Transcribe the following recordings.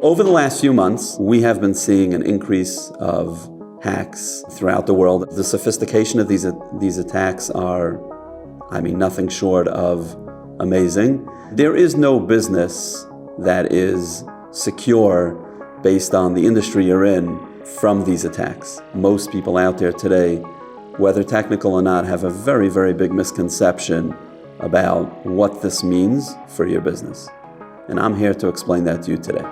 Over the last few months, we have been seeing an increase of hacks throughout the world. The sophistication of these attacks are, nothing short of amazing. There is no business that is secure based on the industry you're in from these attacks. Most people out there today, whether technical or not, have a very, very big misconception about what this means for your business. And I'm here to explain that to you today.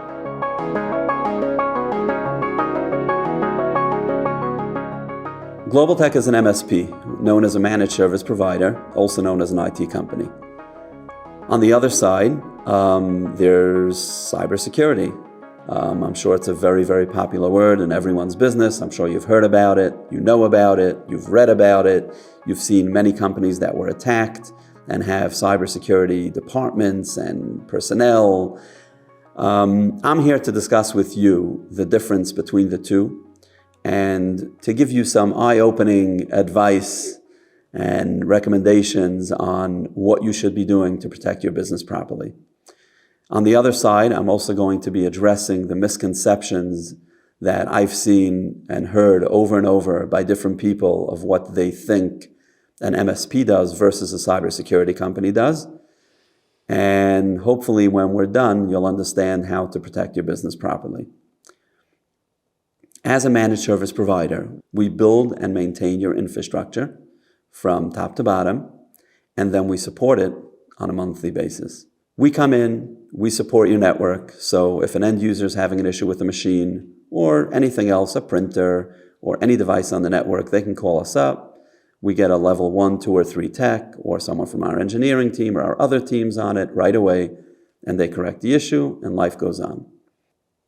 Global Tech is an MSP, known as a managed service provider, also known as an IT company. On the other side, there's cybersecurity. I'm sure it's a very, very popular word in everyone's business. I'm sure you've heard about it, you know about it, you've read about it. You've seen many companies that were attacked and have cybersecurity departments and personnel. I'm here to discuss with you the difference between the two and to give you some eye-opening advice and recommendations on what you should be doing to protect your business properly. On the other side, I'm also going to be addressing the misconceptions that I've seen and heard over and over by different people of what they think an MSP does versus a cybersecurity company does. And hopefully when we're done, you'll understand how to protect your business properly. As a managed service provider, we build and maintain your infrastructure from top to bottom, and then we support it on a monthly basis. We come in, we support your network, so if an end user is having an issue with a machine or anything else, a printer or any device on the network, they can call us up. We get a level 1, 2, or 3 tech or someone from our engineering team or our other teams on it right away, and they correct the issue and life goes on.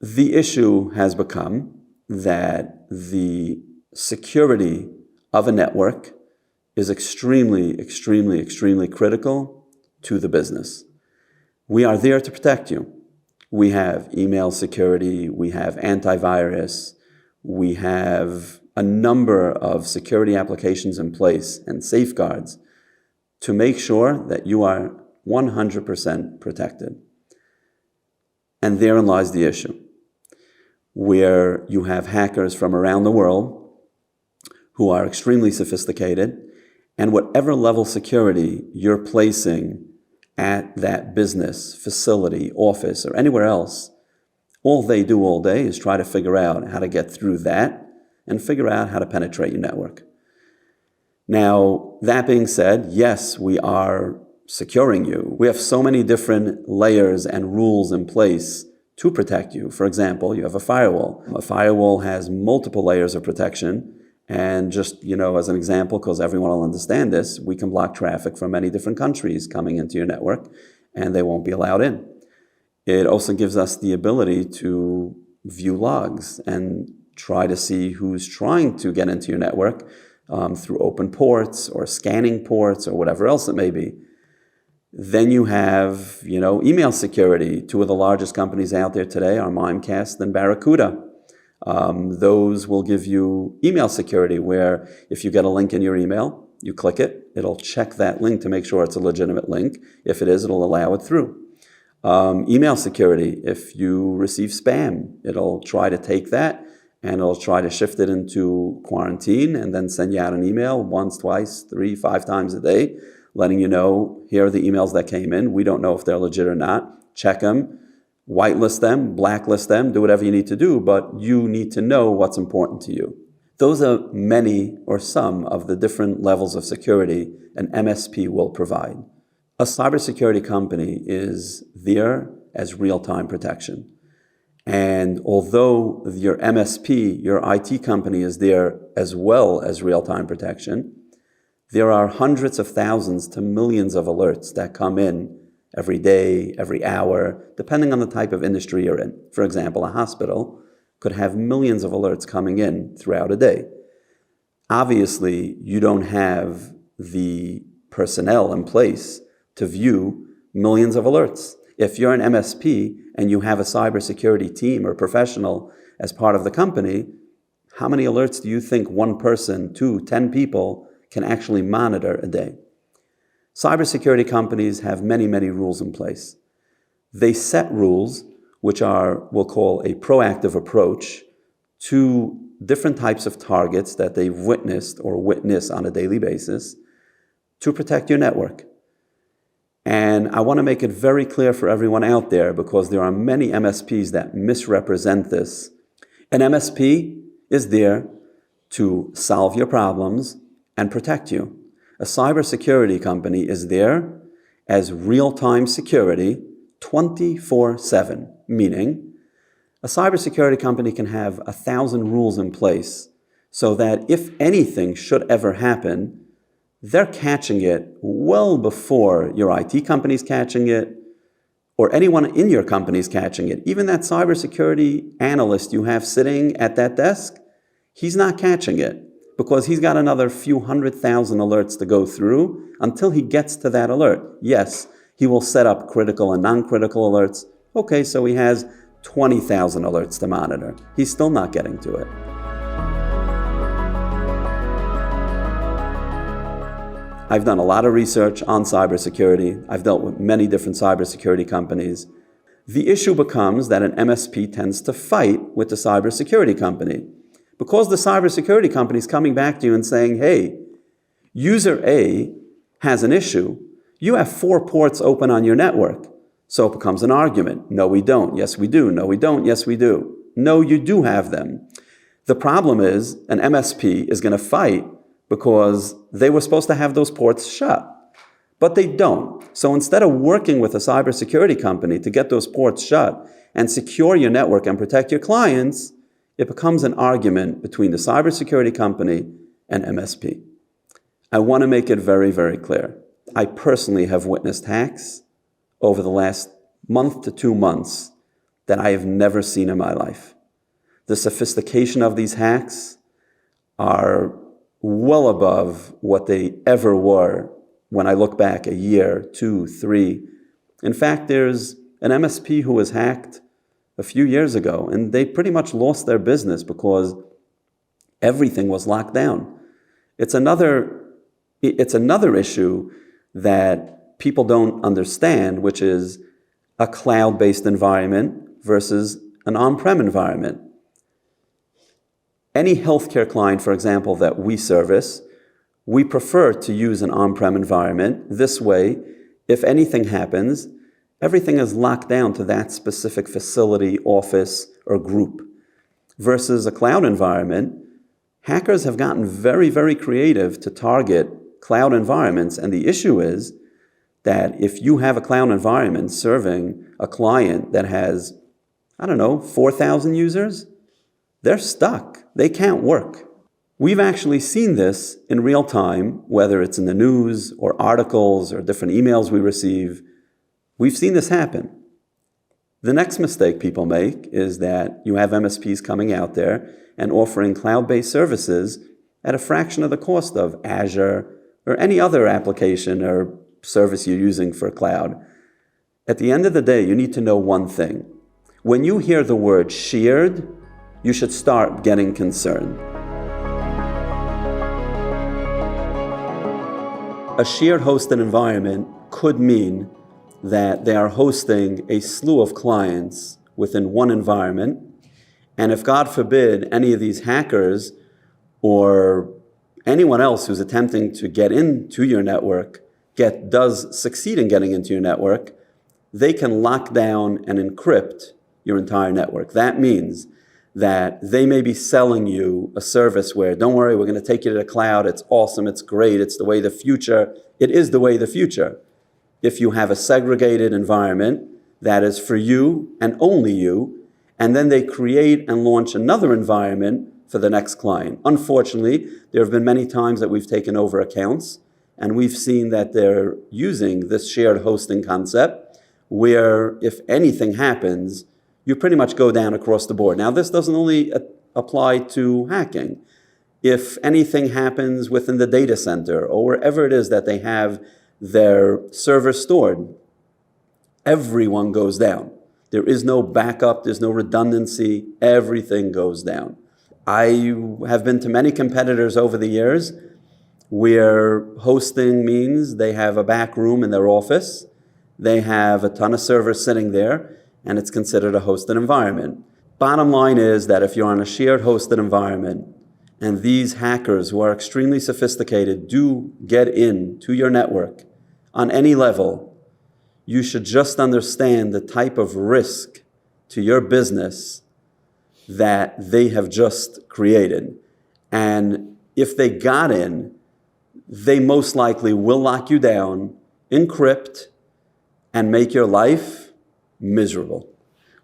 The issue has become that the security of a network is extremely, extremely, extremely critical to the business. We are there to protect you. We have email security, we have antivirus, we have a number of security applications in place and safeguards to make sure that you are 100% protected. And therein lies the issue, where you have hackers from around the world who are extremely sophisticated, and whatever level security you're placing at that business, facility, office, or anywhere else, all they do all day is try to figure out how to get through that and figure out how to penetrate your network. Now, that being said, yes, we are securing you. We have so many different layers and rules in place to protect you. For example, you have a firewall. A firewall has multiple layers of protection. And just, as an example, because everyone will understand this, we can block traffic from many different countries coming into your network, and they won't be allowed in. It also gives us the ability to view logs and try to see who's trying to get into your network through open ports or scanning ports or whatever else it may be. Then you have, email security. Two of the largest companies out there today are Mimecast and Barracuda. Those will give you email security where if you get a link in your email, you click it, it'll check that link to make sure it's a legitimate link. If it is, it'll allow it through. Email security, if you receive spam, it'll try to take that and it'll try to shift it into quarantine and then send you out an email once, twice, 3, 5 times a day, letting you know, here are the emails that came in. We don't know if they're legit or not. Check them, whitelist them, blacklist them, do whatever you need to do, but you need to know what's important to you. Those are many or some of the different levels of security an MSP will provide. A cybersecurity company is there as real-time protection. And although your MSP, your IT company, is there as well as real-time protection, there are hundreds of thousands to millions of alerts that come in every day, every hour, depending on the type of industry you're in. For example, a hospital could have millions of alerts coming in throughout a day. Obviously, you don't have the personnel in place to view millions of alerts. If you're an MSP and you have a cybersecurity team or professional as part of the company, how many alerts do you think one person, 2, 10 people can actually monitor a day? Cybersecurity companies have many, many rules in place. They set rules which are, we'll call, a proactive approach to different types of targets that they've witnessed or witness on a daily basis to protect your network. And I want to make it very clear for everyone out there, because there are many MSPs that misrepresent this. An MSP is there to solve your problems and protect you. A cybersecurity company is there as real-time security 24/7, meaning a cybersecurity company can have 1,000 rules in place so that if anything should ever happen, they're catching it well before your IT company's catching it or anyone in your company's catching it. Even that cybersecurity analyst you have sitting at that desk, he's not catching it because he's got another few 100,000 alerts to go through until he gets to that alert. Yes, he will set up critical and non-critical alerts. Okay, so he has 20,000 alerts to monitor. He's still not getting to it. I've done a lot of research on cybersecurity. I've dealt with many different cybersecurity companies. The issue becomes that an MSP tends to fight with the cybersecurity company because the cybersecurity company is coming back to you and saying, hey, user A has an issue. You have 4 ports open on your network. So it becomes an argument. No, we don't. Yes, we do. No, we don't. Yes, we do. No, you do have them. The problem is an MSP is going to fight because they were supposed to have those ports shut, but they don't. So instead of working with a cybersecurity company to get those ports shut and secure your network and protect your clients, it becomes an argument between the cybersecurity company and MSP. I want to make it very, very clear. I personally have witnessed hacks over the last month to 2 months that I have never seen in my life. The sophistication of these hacks are well above what they ever were when I look back a year, 2, 3. In fact, there's an MSP who was hacked a few years ago, and they pretty much lost their business because everything was locked down. It's another issue that people don't understand, which is a cloud-based environment versus an on-prem environment. Any healthcare client, for example, that we service, we prefer to use an on-prem environment. This way, if anything happens, everything is locked down to that specific facility, office, or group. Versus a cloud environment, hackers have gotten very, very creative to target cloud environments. And the issue is that if you have a cloud environment serving a client that has, 4,000 users, they're stuck. They can't work. We've actually seen this in real time, whether it's in the news or articles or different emails we receive. We've seen this happen. The next mistake people make is that you have MSPs coming out there and offering cloud-based services at a fraction of the cost of Azure or any other application or service you're using for cloud. At the end of the day, you need to know one thing. When you hear the word shared, you should start getting concerned. A shared hosted environment could mean that they are hosting a slew of clients within one environment, and if God forbid any of these hackers or anyone else who's attempting to get into your network does succeed in getting into your network, they can lock down and encrypt your entire network. That means that they may be selling you a service where, don't worry, we're going to take you to the cloud. It's awesome. It's great. It's the way of the future. It is the way of the future. If you have a segregated environment that is for you and only you, and then they create and launch another environment for the next client. Unfortunately, there have been many times that we've taken over accounts, and we've seen that they're using this shared hosting concept where if anything happens, you pretty much go down across the board. Now, this doesn't only apply to hacking. If anything happens within the data center or wherever it is that they have their server stored, everyone goes down. There is no backup. There's no redundancy. Everything goes down. I have been to many competitors over the years where hosting means they have a back room in their office, they have a ton of servers sitting there, and it's considered a hosted environment. Bottom line is that if you're on a shared hosted environment, and these hackers who are extremely sophisticated do get into your network on any level, you should just understand the type of risk to your business that they have just created. And if they got in, they most likely will lock you down, encrypt, and make your life miserable.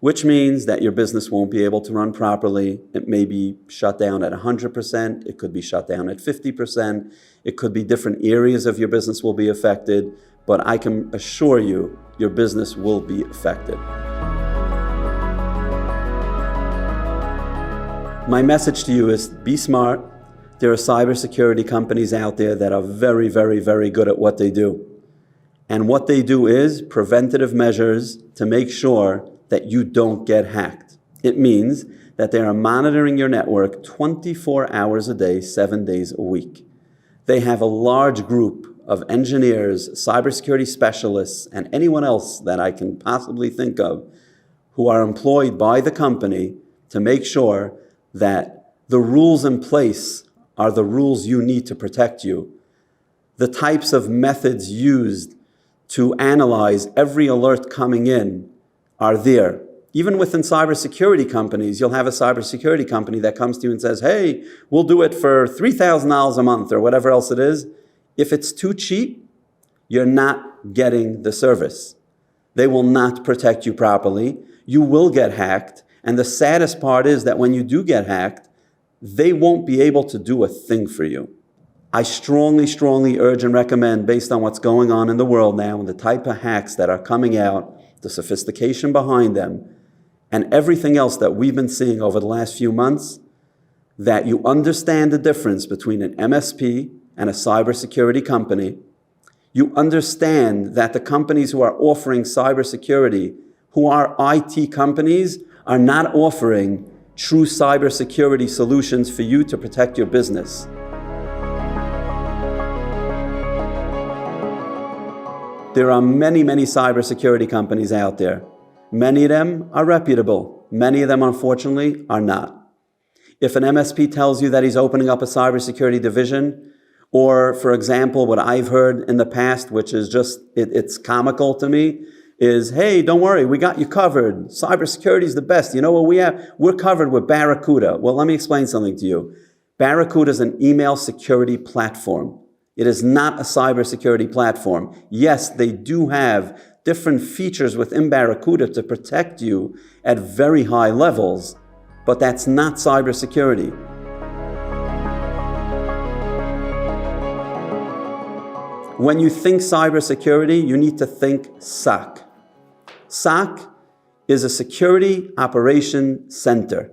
Which means that your business won't be able to run properly. It may be shut down at 100%. It could be shut down at 50%. It could be different areas of your business will be affected. But I can assure you, your business will be affected. My message to you is be smart. There are cybersecurity companies out there that are very, very, very good at what they do. And what they do is preventative measures to make sure that you don't get hacked. It means that they are monitoring your network 24 hours a day, 7 days a week. They have a large group of engineers, cybersecurity specialists, and anyone else that I can possibly think of who are employed by the company to make sure that the rules in place are the rules you need to protect you. The types of methods used to analyze every alert coming in are there. Even within cybersecurity companies, you'll have a cybersecurity company that comes to you and says, hey, we'll do it for $3,000 a month or whatever else it is. If it's too cheap, you're not getting the service. They will not protect you properly. You will get hacked. And the saddest part is that when you do get hacked, they won't be able to do a thing for you. I strongly, strongly urge and recommend, based on what's going on in the world now and the type of hacks that are coming out, the sophistication behind them, and everything else that we've been seeing over the last few months, that you understand the difference between an MSP and a cybersecurity company. You understand that the companies who are offering cybersecurity, who are IT companies, are not offering true cybersecurity solutions for you to protect your business. There are many, many cybersecurity companies out there. Many of them are reputable. Many of them, unfortunately, are not. If an MSP tells you that he's opening up a cybersecurity division, or, for example, what I've heard in the past, which is just, it's comical to me, is, hey, don't worry, we got you covered. Cybersecurity is the best. You know what we have? We're covered with Barracuda. Well, let me explain something to you. Barracuda is an email security platform. It is not a cybersecurity platform. Yes, they do have different features within Barracuda to protect you at very high levels, but that's not cybersecurity. When you think cybersecurity, you need to think SOC. SOC is a Security Operation Center.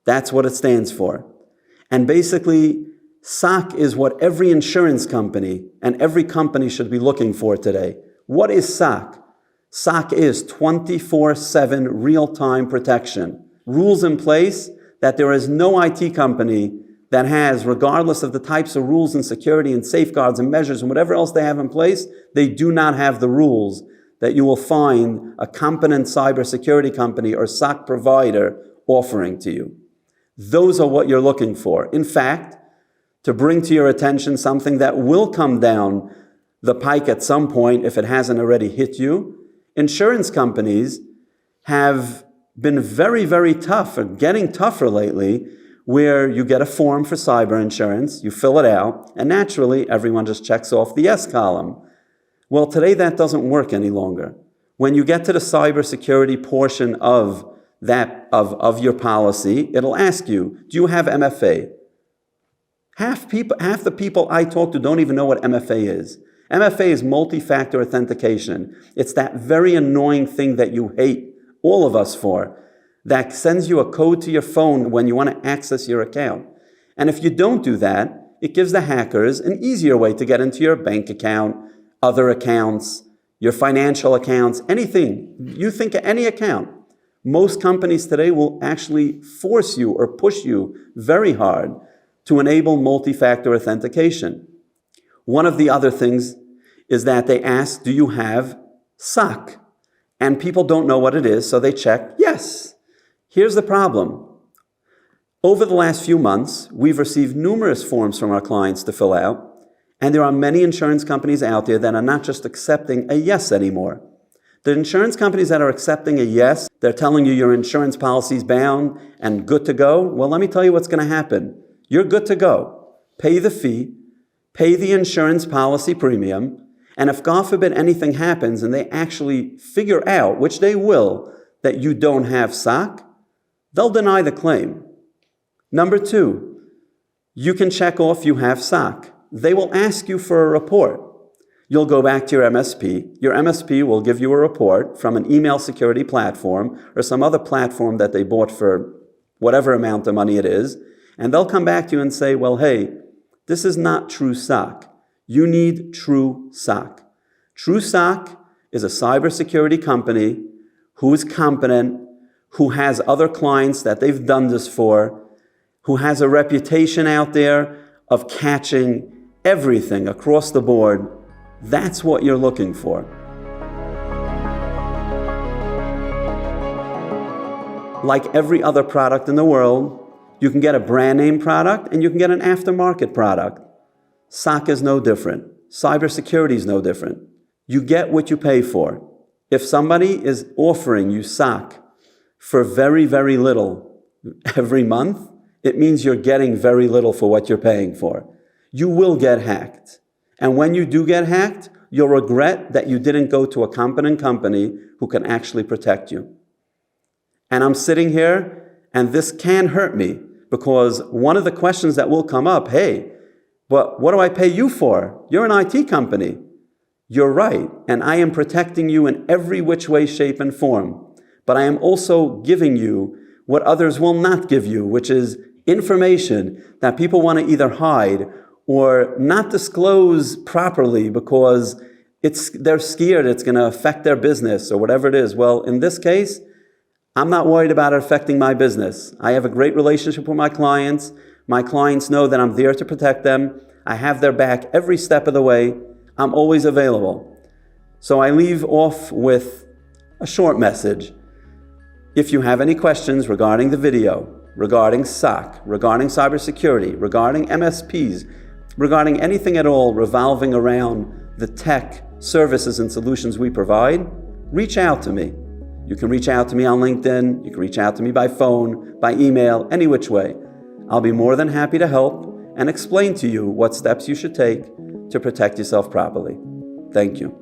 That's what it stands for. And basically, SOC is what every insurance company and every company should be looking for today. What is SOC? SOC is 24/7 real-time protection. Rules in place that there is no IT company that has, regardless of the types of rules and security and safeguards and measures and whatever else they have in place, they do not have the rules that you will find a competent cybersecurity company or SOC provider offering to you. Those are what you're looking for. In fact, to bring to your attention something that will come down the pike at some point if it hasn't already hit you, insurance companies have been very, very tough, or getting tougher lately, where you get a form for cyber insurance, you fill it out, and naturally everyone just checks off the yes column. Well, today that doesn't work any longer. When you get to the cybersecurity portion of your policy, it'll ask you, do you have MFA? Half the people I talk to don't even know what MFA is. MFA is multi-factor authentication. It's that very annoying thing that you hate, all of us, for, that sends you a code to your phone when you want to access your account. And if you don't do that, it gives the hackers an easier way to get into your bank account, other accounts, your financial accounts, anything. You think of any account. Most companies today will actually force you or push you very hard to enable multi-factor authentication. One of the other things is that they ask, do you have SOC? And people don't know what it is, so they check, yes. Here's the problem. Over the last few months, we've received numerous forms from our clients to fill out, and there are many insurance companies out there that are not just accepting a yes anymore. The insurance companies that are accepting a yes, they're telling you your insurance policy's bound and good to go. Well, let me tell you what's going to happen. You're good to go. Pay the fee, pay the insurance policy premium, and if God forbid anything happens and they actually figure out, which they will, that you don't have SOC, they'll deny the claim. Number two, you can check off you have SOC. They will ask you for a report. You'll go back to your MSP. Your MSP will give you a report from an email security platform or some other platform that they bought for whatever amount of money it is, and they'll come back to you and say, well, hey, this is not true SOC. You need true SOC. True SOC is a cybersecurity company who is competent, who has other clients that they've done this for, who has a reputation out there of catching everything across the board. That's what you're looking for. Like every other product in the world, you can get a brand name product and you can get an aftermarket product. SOC is no different. Cybersecurity is no different. You get what you pay for. If somebody is offering you SOC for very, very little every month, it means you're getting very little for what you're paying for. You will get hacked. And when you do get hacked, you'll regret that you didn't go to a competent company who can actually protect you. And I'm sitting here, and this can hurt me, because one of the questions that will come up, hey, but what do I pay you for? You're an IT company. You're right, and I am protecting you in every which way, shape, and form. But I am also giving you what others will not give you, which is information that people want to either hide or not disclose properly because they're scared it's going to affect their business or whatever it is. Well, in this case, I'm not worried about it affecting my business. I have a great relationship with my clients. My clients know that I'm there to protect them. I have their back every step of the way. I'm always available. So I leave off with a short message. If you have any questions regarding the video, regarding SOC, regarding cybersecurity, regarding MSPs, regarding anything at all revolving around the tech, services, and solutions we provide, reach out to me. You can reach out to me on LinkedIn. You can reach out to me by phone, by email, any which way. I'll be more than happy to help and explain to you what steps you should take to protect yourself properly. Thank you.